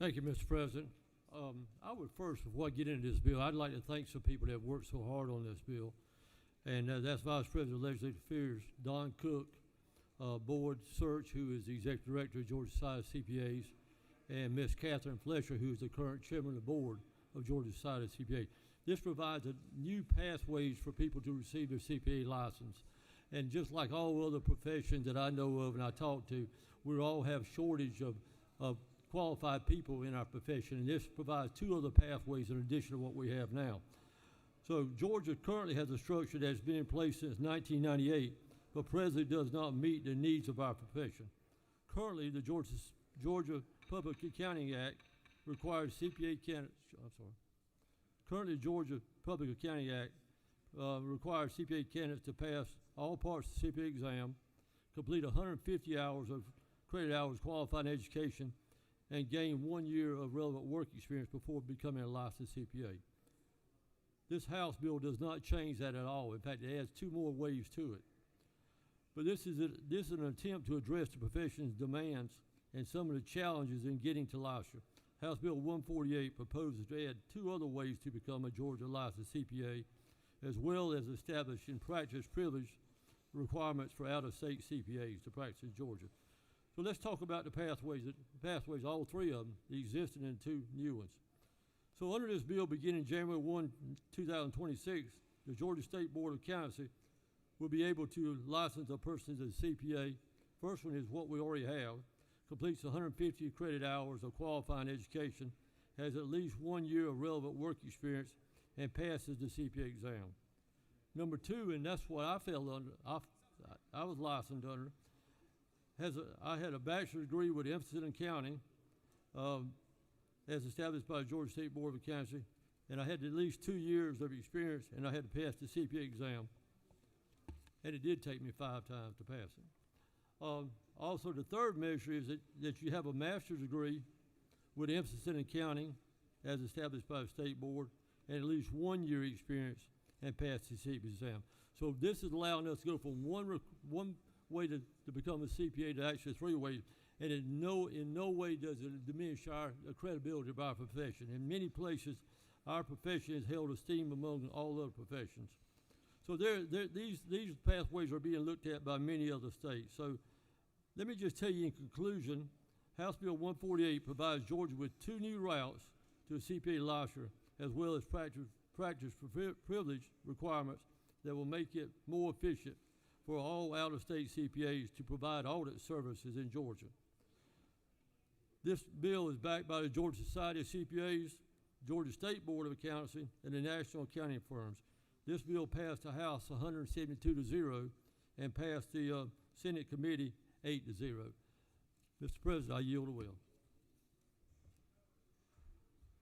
Thank you, Mr. President. I would first, before I get into this bill, I'd like to thank some people that have worked so hard on this bill. And that's Vice President of Legislative Affairs, Don Cook, Board Search, who is the Executive Director of Georgia Society of CPAs, and Ms. Catherine Fletcher, who is the current Chairman of the Board of Georgia Society of CPA. This provides a new pathways for people to receive their CPA license. And just like all other professions that I know of and I talk to, we all have shortage of qualified people in our profession, and this provides two other pathways in addition to what we have now. So Georgia currently has a structure that's been in place since 1998, but presently does not meet the needs of our profession. Currently, the Georgia Public Accounting Act requires CPA candidates, Currently, Georgia Public Accounting Act requires CPA candidates to pass all parts of the CPA exam, complete 150 hours of credit hours qualifying education, and gain 1 year of relevant work experience before becoming a licensed CPA. This House bill does not change that at all. In fact, it adds two more ways to it. But this is an attempt to address the profession's demands and some of the challenges in getting to licensure. House Bill 148 proposes to add two other ways to become a Georgia licensed CPA, as well as establishing practice privilege requirements for out-of-state CPAs to practice in Georgia. So let's talk about the pathways, all three of them, the existing and two new ones. So under this bill, beginning January 1, 2026, the Georgia State Board of Accountancy will be able to license a person as a CPA. First one is what we already have, completes 150 credit hours of qualifying education, has at least 1 year of relevant work experience, and passes the CPA exam. Number two, and that's what I fell under, I was licensed under, I had a bachelor's degree with emphasis in accounting, as established by the Georgia State Board of Accountancy, and I had at least 2 years of experience, and I had to pass the CPA exam. And it did take me 5 times to pass it. Also, the third measure is that you have a master's degree with emphasis in accounting, as established by the State Board, and at least 1 year experience, and pass the CPA exam. So this is allowing us to go from one way to become a CPA to actually 3 ways, and in no way does it diminish our credibility of our profession. In many places, our profession is held esteemed among all other professions. So these pathways are being looked at by many other states. So let me just tell you in conclusion, House Bill 148 provides Georgia with 2 new routes to a CPA licensure, as well as practice privilege requirements that will make it more efficient for all out-of-state CPAs to provide audit services in Georgia. This bill is backed by the Georgia Society of CPAs, Georgia State Board of Accountancy, and the national accounting firms. This bill passed the House 172-0 and passed the Senate committee 8-0. Mr. President, I yield the will.